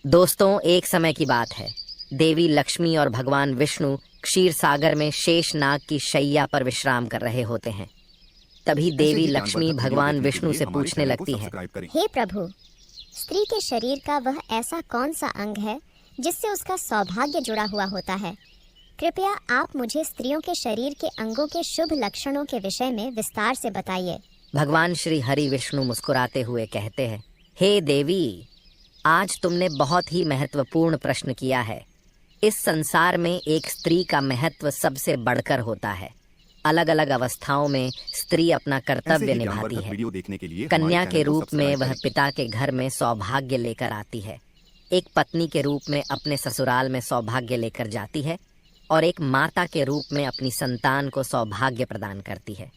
दोस्तों, एक समय की बात है। देवी लक्ष्मी और भगवान विष्णु क्षीर सागर में शेष नाग की शैया पर विश्राम कर रहे होते हैं। तभी देवी लक्ष्मी भगवान विष्णु से पूछने लगती है, हे प्रभु, स्त्री के शरीर का वह ऐसा कौन सा अंग है जिससे उसका सौभाग्य जुड़ा हुआ होता है? कृपया आप मुझे स्त्रियों के शरीर के अंगों के शुभ लक्षणों के विषय में विस्तार से बताइए। भगवान श्री हरि विष्णु मुस्कुराते हुए कहते हैं, हे देवी, आज तुमने बहुत ही महत्वपूर्ण प्रश्न किया है। इस संसार में एक स्त्री का महत्व सबसे बढ़कर होता है। अलग अलग अवस्थाओं में स्त्री अपना कर्तव्य निभाती है। कन्या के रूप में वह पिता के घर में सौभाग्य लेकर आती है, एक पत्नी के रूप में अपने ससुराल में सौभाग्य लेकर जाती है और एक माता के रूप में अपनी संतान को सौभाग्य प्रदान करती है।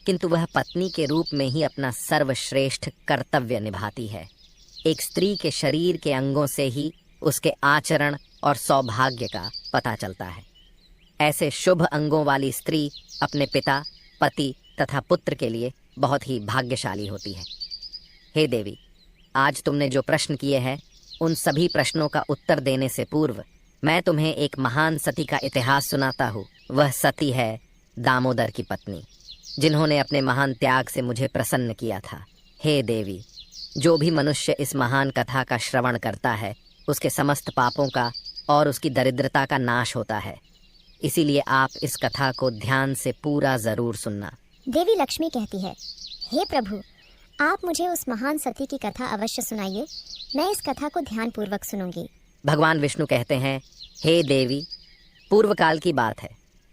किंतु वह पत्नी के रूप में ही अपना सर्वश्रेष्ठ कर्तव्य निभाती है। एक स्त्री के शरीर के अंगों से ही उसके आचरण और सौभाग्य का पता चलता है। ऐसे शुभ अंगों वाली स्त्री अपने पिता, पति तथा पुत्र के लिए बहुत ही भाग्यशाली होती है। हे देवी, आज तुमने जो प्रश्न किए हैं, उन सभी प्रश्नों का उत्तर देने से पूर्व मैं तुम्हें एक महान सती का इतिहास सुनाता हूँ। वह सती है दामोदर की पत्नी, जिन्होंने अपने महान त्याग से मुझे प्रसन्न किया था। हे देवी, जो भी मनुष्य इस महान कथा का श्रवण करता है, उसके समस्त पापों का और उसकी दरिद्रता का नाश होता है। इसीलिए आप इस कथा को ध्यान से पूरा जरूर सुनना। देवी लक्ष्मी कहती है, हे प्रभु, आप मुझे उस महान सती की कथा अवश्य सुनाइए। मैं इस कथा को ध्यान पूर्वक सुनूंगी। भगवान विष्णु कहते हैं, हे देवी, पूर्व काल की बात है।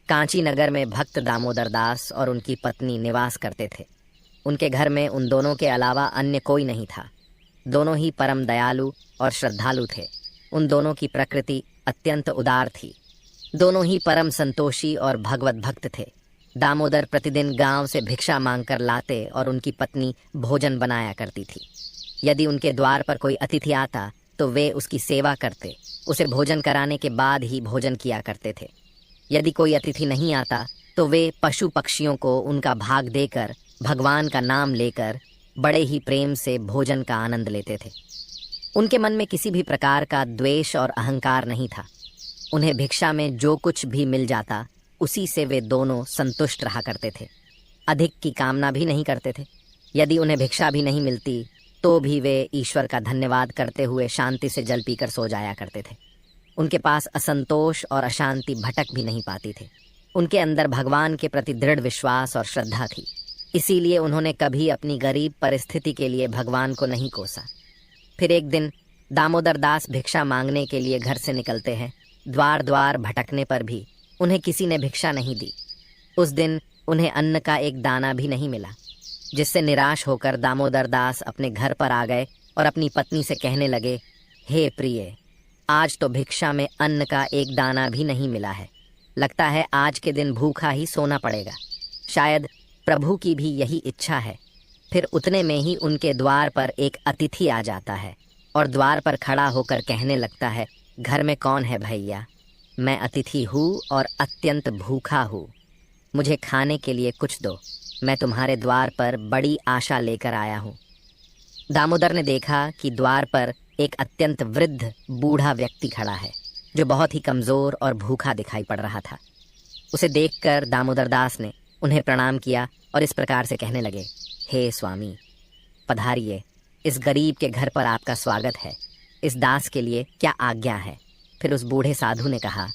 कांची नगर में भक्त दामोदर दास और उनकी पत्नी निवास करते थे। उनके घर में उन दोनों के अलावा अन्य कोई नहीं था। दोनों ही परम दयालु और श्रद्धालु थे। उन दोनों की प्रकृति अत्यंत उदार थी। दोनों ही परम संतोषी और भगवत भक्त थे। दामोदर प्रतिदिन गांव से भिक्षा मांगकर लाते और उनकी पत्नी भोजन बनाया करती थी। यदि उनके द्वार पर कोई अतिथि आता तो वे उसकी सेवा करते, उसे भोजन कराने के बाद ही भोजन किया करते थे। यदि कोई अतिथि नहीं आता तो वे पशु पक्षियों को उनका भाग देकर भगवान का नाम लेकर बड़े ही प्रेम से भोजन का आनंद लेते थे। उनके मन में किसी भी प्रकार का द्वेष और अहंकार नहीं था। उन्हें भिक्षा में जो कुछ भी मिल जाता, उसी से वे दोनों संतुष्ट रहा करते थे। अधिक की कामना भी नहीं करते थे। यदि उन्हें भिक्षा भी नहीं मिलती तो भी वे ईश्वर का धन्यवाद करते हुए शांति से जल पीकर सो जाया करते थे। उनके पास असंतोष और अशांति भटक भी नहीं पाती थे। उनके अंदर भगवान के प्रति दृढ़ विश्वास और श्रद्धा थी। इसीलिए उन्होंने कभी अपनी गरीब परिस्थिति के लिए भगवान को नहीं कोसा। फिर एक दिन दामोदर दास भिक्षा मांगने के लिए घर से निकलते हैं। द्वार द्वार भटकने पर भी उन्हें किसी ने भिक्षा नहीं दी। उस दिन उन्हें अन्न का एक दाना भी नहीं मिला, जिससे निराश होकर दामोदर दास अपने घर पर आ गए और अपनी पत्नी से कहने लगे, हे प्रिय, आज तो भिक्षा में अन्न का एक दाना भी नहीं मिला है। लगता है आज के दिन भूखा ही सोना पड़ेगा। शायद प्रभु की भी यही इच्छा है। फिर उतने में ही उनके द्वार पर एक अतिथि आ जाता है और द्वार पर खड़ा होकर कहने लगता है, घर में कौन है भैया? मैं अतिथि हूँ और अत्यंत भूखा हूँ। मुझे खाने के लिए कुछ दो। मैं तुम्हारे द्वार पर बड़ी आशा लेकर आया हूँ। दामोदर ने देखा कि द्वार पर एक अत्यंत वृद्ध बूढ़ा व्यक्ति खड़ा है, जो बहुत ही कमज़ोर और भूखा दिखाई पड़ रहा था। उसे देखकर दामोदर दास ने उन्हें प्रणाम किया और इस प्रकार से कहने लगे, हे स्वामी, पधारिए। इस गरीब के घर पर आपका स्वागत है। इस दास के लिए क्या आज्ञा है? फिर उस बूढ़े साधु ने कहा,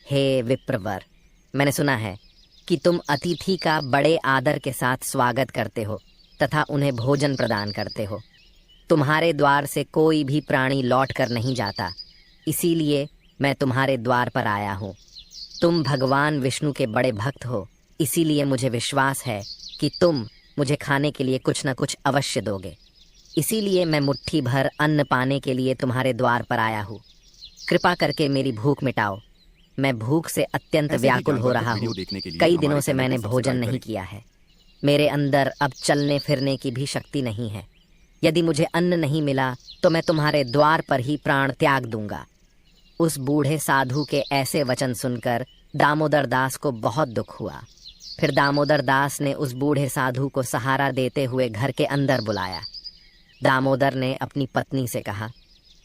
हे विप्रवर, मैंने सुना है कि तुम अतिथि का बड़े आदर के साथ स्वागत करते हो तथा उन्हें भोजन प्रदान करते हो। तुम्हारे द्वार से कोई भी प्राणी लौट कर नहीं जाता, इसीलिए मैं तुम्हारे द्वार पर आया हूँ। तुम भगवान विष्णु के बड़े भक्त हो, इसीलिए मुझे विश्वास है कि तुम मुझे खाने के लिए कुछ न कुछ अवश्य दोगे। इसीलिए मैं मुट्ठी भर अन्न पाने के लिए तुम्हारे द्वार पर आया हूँ। कृपा करके मेरी भूख मिटाओ। मैं भूख से अत्यंत व्याकुल हो रहा हूँ। कई दिनों से मैंने भोजन नहीं किया है। मेरे अंदर अब चलने फिरने की भी शक्ति नहीं है। यदि मुझे अन्न नहीं मिला तो मैं तुम्हारे द्वार पर ही प्राण त्याग दूंगा। उस बूढ़े साधु के ऐसे वचन सुनकर दामोदर दास को बहुत दुख हुआ। फिर दामोदर दास ने उस बूढ़े साधु को सहारा देते हुए घर के अंदर बुलाया। दामोदर ने अपनी पत्नी से कहा,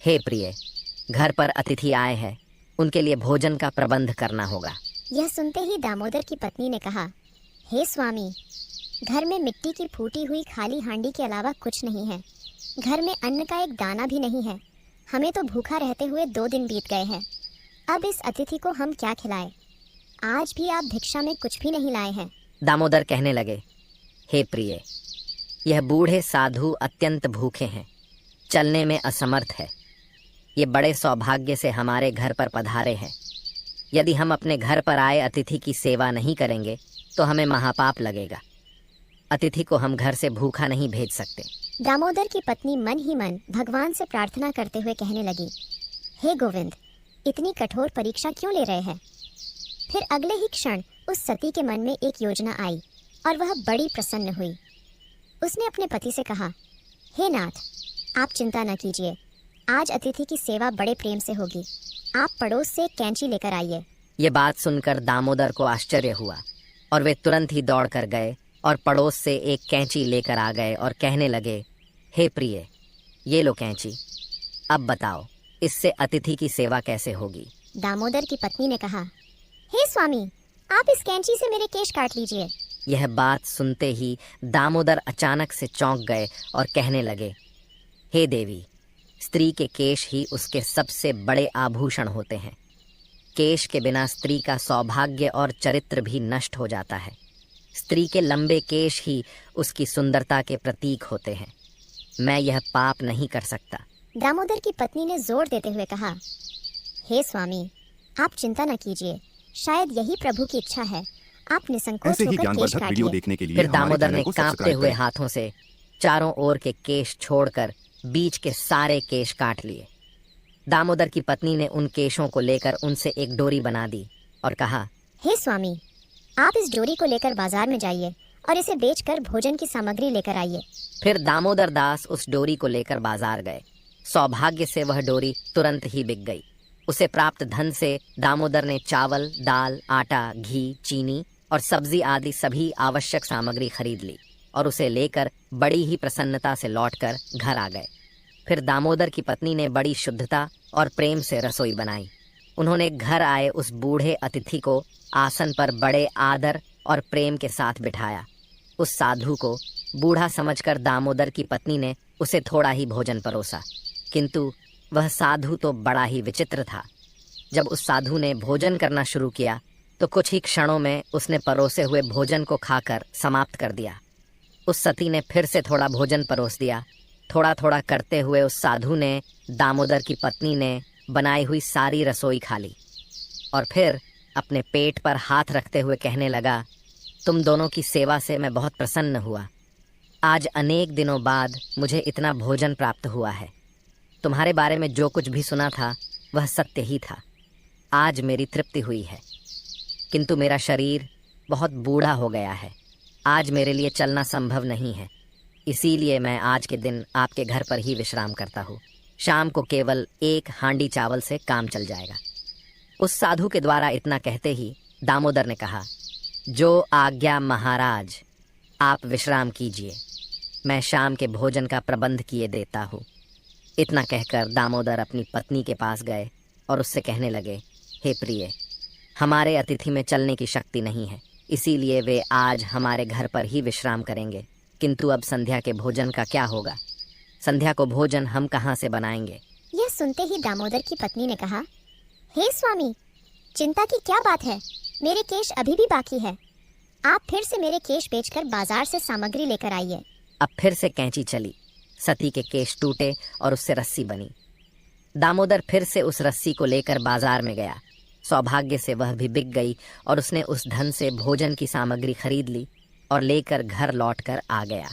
हे प्रिय, घर पर अतिथि आए हैं, उनके लिए भोजन का प्रबंध करना होगा। यह सुनते ही दामोदर की पत्नी ने कहा, हे स्वामी, घर में मिट्टी की फूटी हुई खाली हांडी के अलावा कुछ नहीं है। घर में अन्न का एक दाना भी नहीं है। हमें तो भूखा रहते हुए 2 दिन बीत गए हैं। अब इस अतिथि को हम क्या खिलाएं? आज भी आप भिक्षा में कुछ भी नहीं लाए हैं। दामोदर कहने लगे, हे प्रिय, यह बूढ़े साधु अत्यंत भूखे हैं, चलने में असमर्थ है। ये बड़े सौभाग्य से हमारे घर पर पधारे हैं। यदि हम अपने घर पर आए अतिथि की सेवा नहीं करेंगे तो हमें महापाप लगेगा। अतिथि को हम घर से भूखा नहीं भेज सकते। दामोदर की पत्नी मन ही मन भगवान से प्रार्थना करते हुए कहने लगी, हे गोविंद, इतनी कठोर परीक्षा क्यों ले रहे हैं? फिर अगले ही क्षण उस सती के मन में एक योजना आई और वह बड़ी प्रसन्न हुई। उसने अपने पति से कहा, हे नाथ, आप चिंता न कीजिए, आज अतिथि की सेवा बड़े प्रेम से होगी। आप पड़ोस से एक कैंची लेकर आइए। ये बात सुनकर दामोदर को आश्चर्य हुआ और वे तुरंत ही दौड़ कर गए और पड़ोस से एक कैंची लेकर आ गए और कहने लगे, हे प्रिय, ये लो कैंची, अब बताओ इससे अतिथि की सेवा कैसे होगी? दामोदर की पत्नी ने कहा, हे स्वामी, आप इस कैंची से मेरे केश काट लीजिए। यह बात सुनते ही दामोदर अचानक से चौंक गए और कहने लगे, हे देवी, स्त्री के केश ही उसके सबसे बड़े आभूषण होते हैं। केश के बिना स्त्री का सौभाग्य और चरित्र भी नष्ट हो जाता है। स्त्री के लंबे केश ही उसकी सुंदरता के प्रतीक होते हैं। मैं यह पाप नहीं कर सकता। दामोदर की पत्नी ने जोर देते हुए कहा, हे स्वामी, आप चिंता न कीजिए, शायद यही प्रभु की इच्छा है। आप निसंकोच होकर केश वीडियो काटिए। देखने के लिए फिर हमारे दामोदर चैनल ने को कांपते सब्सक्राइब हुए करें। हाथों से चारों ओर के केश छोड़कर बीच के सारे केश काट लिए। दामोदर की पत्नी ने उन केशों को लेकर उनसे एक डोरी बना दी और कहा, हे स्वामी, आप इस डोरी को लेकर बाजार में जाइए और इसे बेचकर भोजन की सामग्री लेकर आइए। फिर दामोदर दास उस डोरी को लेकर बाजार गए। सौभाग्य से वह डोरी तुरंत ही बिक गई। उसे प्राप्त धन से दामोदर ने चावल, दाल, आटा, घी, चीनी और सब्जी आदि सभी आवश्यक सामग्री खरीद ली और उसे लेकर बड़ी ही प्रसन्नता से लौटकर घर आ गए। फिर दामोदर की पत्नी ने बड़ी शुद्धता और प्रेम से रसोई बनाई। उन्होंने घर आए उस बूढ़े अतिथि को आसन पर बड़े आदर और प्रेम के साथ बिठाया। उस साधु को बूढ़ा समझकर दामोदर की पत्नी ने उसे थोड़ा ही भोजन परोसा, किंतु वह साधु तो बड़ा ही विचित्र था। जब उस साधु ने भोजन करना शुरू किया तो कुछ ही क्षणों में उसने परोसे हुए भोजन को खाकर समाप्त कर दिया। उस सती ने फिर से थोड़ा भोजन परोस दिया। थोड़ा थोड़ा करते हुए उस साधु ने, दामोदर की पत्नी ने बनाई हुई सारी रसोई खा ली और फिर अपने पेट पर हाथ रखते हुए कहने लगा, तुम दोनों की सेवा से मैं बहुत प्रसन्न हुआ। आज अनेक दिनों बाद मुझे इतना भोजन प्राप्त हुआ है। तुम्हारे बारे में जो कुछ भी सुना था वह सत्य ही था। आज मेरी तृप्ति हुई है, किंतु मेरा शरीर बहुत बूढ़ा हो गया है। आज मेरे लिए चलना संभव नहीं है, इसीलिए मैं आज के दिन आपके घर पर ही विश्राम करता हूँ। शाम को केवल 1 हांडी चावल से काम चल जाएगा। उस साधु के द्वारा इतना कहते ही दामोदर ने कहा, जो आज्ञा महाराज, आप विश्राम कीजिए, मैं शाम के भोजन का प्रबंध किए देता हूँ। इतना कहकर दामोदर अपनी पत्नी के पास गए और उससे कहने लगे, हे प्रिय, हमारे अतिथि में चलने की शक्ति नहीं है, इसीलिए वे आज हमारे घर पर ही विश्राम करेंगे। किंतु अब संध्या के भोजन का क्या होगा? संध्या को भोजन हम कहाँ से बनाएंगे? यह सुनते ही दामोदर की पत्नी ने कहा, हे स्वामी, चिंता की क्या बात है? मेरे केश अभी भी बाकी है। आप फिर से मेरे केश बेचकर बाजार से सामग्री लेकर आइए। अब फिर से कैंची चली। सती के केश टूटे और उससे रस्सी बनी। दामोदर फिर से उस रस्सी को लेकर बाजार में गया। सौभाग्य से वह भी बिक गई और उसने उस धन से भोजन की सामग्री खरीद ली और लेकर घर लौटकर आ गया।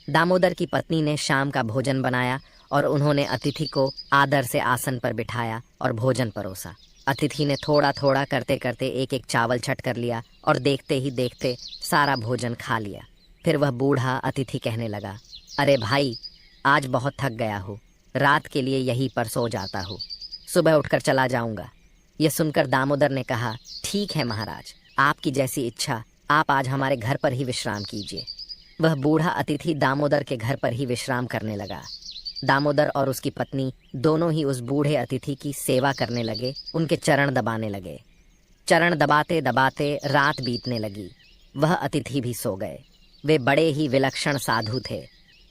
दामोदर की पत्नी ने शाम का भोजन बनाया और उन्होंने अतिथि को आदर से आसन पर बिठाया और भोजन परोसा। अतिथि ने थोड़ा थोड़ा करते करते 1-1 चावल छट कर लिया और देखते ही देखते सारा भोजन खा लिया। फिर वह बूढ़ा अतिथि कहने लगा, अरे भाई, आज बहुत थक गया हूँ, रात के लिए यहीं पर सो जाता हूँ, सुबह उठकर चला जाऊंगा। यह सुनकर दामोदर ने कहा, ठीक है महाराज, आपकी जैसी इच्छा, आप आज हमारे घर पर ही विश्राम कीजिए। वह बूढ़ा अतिथि दामोदर के घर पर ही विश्राम करने लगा। दामोदर और उसकी पत्नी दोनों ही उस बूढ़े अतिथि की सेवा करने लगे, उनके चरण दबाने लगे। चरण दबाते दबाते रात बीतने लगी। वह अतिथि भी सो गए। वे बड़े ही विलक्षण साधु थे।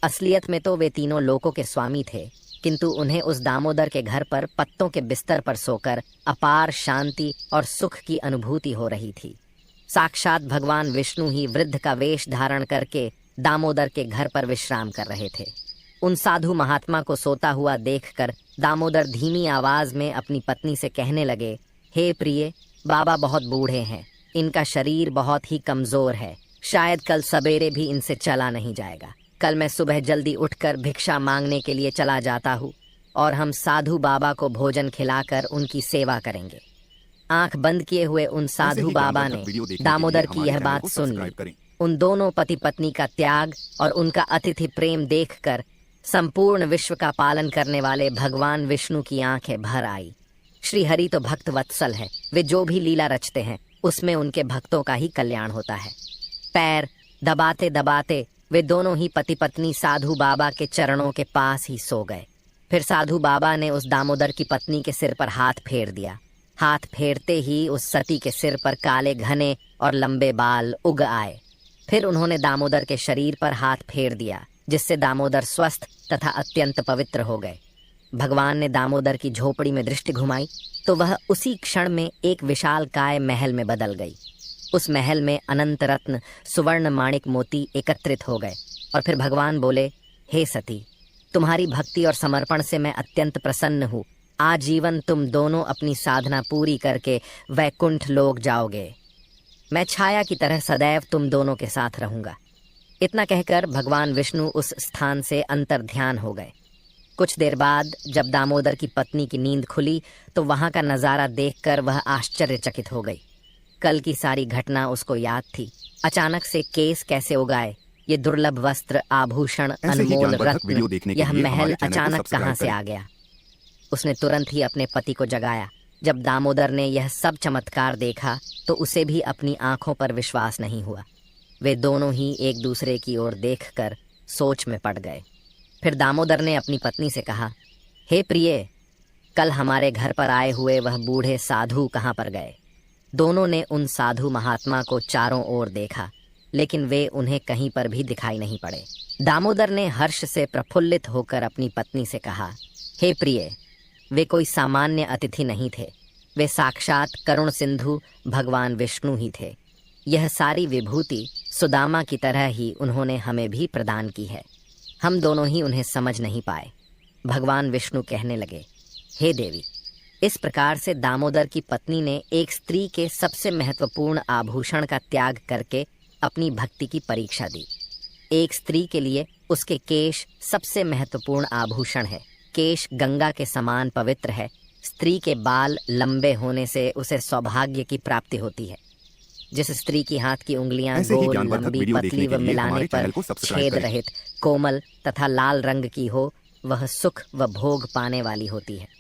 असलियत में तो वे तीनों लोकों के स्वामी थे, किंतु उन्हें उस दामोदर के घर पर पत्तों के बिस्तर पर सोकर अपार शांति और सुख की अनुभूति हो रही थी। साक्षात भगवान विष्णु ही वृद्ध का वेश धारण करके दामोदर के घर पर विश्राम कर रहे थे। उन साधु महात्मा को सोता हुआ देखकर दामोदर धीमी आवाज में अपनी पत्नी से कहने लगे, हे प्रिय, बाबा बहुत बूढ़े हैं, इनका शरीर बहुत ही कमजोर है, शायद कल सवेरे भी इनसे चला नहीं जाएगा। कल मैं सुबह जल्दी उठकर भिक्षा मांगने के लिए चला जाता हूँ और हम साधु बाबा को भोजन खिलाकर उनकी सेवा करेंगे। आंख बंद किए हुए उन साधु बाबा ने दामोदर की यह बात सुन ली। उन दोनों पति पत्नी का त्याग और उनका अतिथि प्रेम देखकर संपूर्ण विश्व का पालन करने वाले भगवान विष्णु की आंखें भर आई। श्री हरि तो भक्त वत्सल है, वे जो भी लीला रचते हैं उसमें उनके भक्तों का ही कल्याण होता है। पैर दबाते दबाते वे दोनों ही पति पत्नी साधु बाबा के चरणों के पास ही सो गए। फिर साधु बाबा ने उस दामोदर की पत्नी के सिर पर हाथ फेर दिया। हाथ फेरते ही उस सती के सिर पर काले घने और लंबे बाल उग आए। फिर उन्होंने दामोदर के शरीर पर हाथ फेर दिया, जिससे दामोदर स्वस्थ तथा अत्यंत पवित्र हो गए। भगवान ने दामोदर की झोपड़ी में दृष्टि घुमाई तो वह उसी क्षण में एक विशालकाय महल में बदल गई। उस महल में अनंत रत्न सुवर्ण माणिक मोती एकत्रित हो गए और फिर भगवान बोले, हे सती, तुम्हारी भक्ति और समर्पण से मैं अत्यंत प्रसन्न हूँ। आजीवन तुम दोनों अपनी साधना पूरी करके वैकुंठ लोक जाओगे। मैं छाया की तरह सदैव तुम दोनों के साथ रहूंगा। इतना कहकर भगवान विष्णु उस स्थान से अंतर ध्यान हो गए। कुछ देर बाद जब दामोदर की पत्नी की नींद खुली तो वहां का नजारा देखकर वह आश्चर्यचकित हो गई। कल की सारी घटना उसको याद थी। अचानक से केस कैसे उगाए, ये दुर्लभ वस्त्र, आभूषण, अनमोल रत्न, यह महल अचानक कहां से आ गया। उसने तुरंत ही अपने पति को जगाया। जब दामोदर ने यह सब चमत्कार देखा तो उसे भी अपनी आंखों पर विश्वास नहीं हुआ। वे दोनों ही एक दूसरे की ओर देखकर सोच में पड़ गए। फिर दामोदर ने अपनी पत्नी से कहा, हे प्रिय, कल हमारे घर पर आए हुए वह बूढ़े साधु कहाँ पर गए? दोनों ने उन साधु महात्मा को चारों ओर देखा, लेकिन वे उन्हें कहीं पर भी दिखाई नहीं पड़े। दामोदर ने हर्ष से प्रफुल्लित होकर अपनी पत्नी से कहा, हे प्रिय, वे कोई सामान्य अतिथि नहीं थे, वे साक्षात करुण सिंधु भगवान विष्णु ही थे। यह सारी विभूति सुदामा की तरह ही उन्होंने हमें भी प्रदान की है। हम दोनों ही उन्हें समझ नहीं पाए। भगवान विष्णु कहने लगे, हे देवी, इस प्रकार से दामोदर की पत्नी ने एक स्त्री के सबसे महत्वपूर्ण आभूषण का त्याग करके अपनी भक्ति की परीक्षा दी। एक स्त्री के लिए उसके केश सबसे महत्वपूर्ण आभूषण है। केश गंगा के समान पवित्र है। स्त्री के बाल लंबे होने से उसे सौभाग्य की प्राप्ति होती है। जिस स्त्री की हाथ की उंगलियां गोल, लंबी, पतली व मिलाने पर छेद रहित, कोमल तथा लाल रंग की हो, वह सुख व भोग पाने वाली होती है।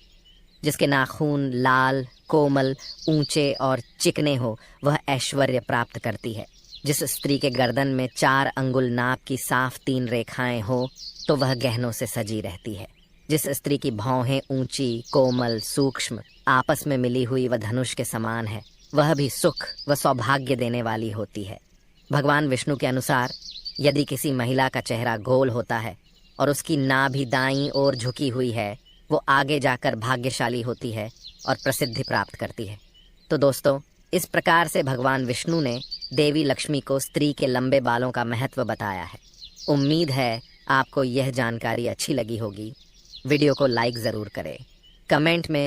जिसके नाखून लाल, कोमल, ऊंचे और चिकने हो, वह ऐश्वर्य प्राप्त करती है। जिस स्त्री के गर्दन में 4 अंगुल नाप की साफ 3 रेखाएं हो, तो वह गहनों से सजी रहती है। जिस स्त्री की भौहें ऊंची, कोमल, सूक्ष्म, आपस में मिली हुई व धनुष के समान है, वह भी सुख व सौभाग्य देने वाली होती है। भगवान विष्णु के अनुसार यदि किसी महिला का चेहरा गोल होता है और उसकी नाभि भी दाईं ओर झुकी हुई है, वो आगे जाकर भाग्यशाली होती है और प्रसिद्धि प्राप्त करती है। तो दोस्तों, इस प्रकार से भगवान विष्णु ने देवी लक्ष्मी को स्त्री के लंबे बालों का महत्व बताया है। उम्मीद है आपको यह जानकारी अच्छी लगी होगी। वीडियो को लाइक ज़रूर करें, कमेंट में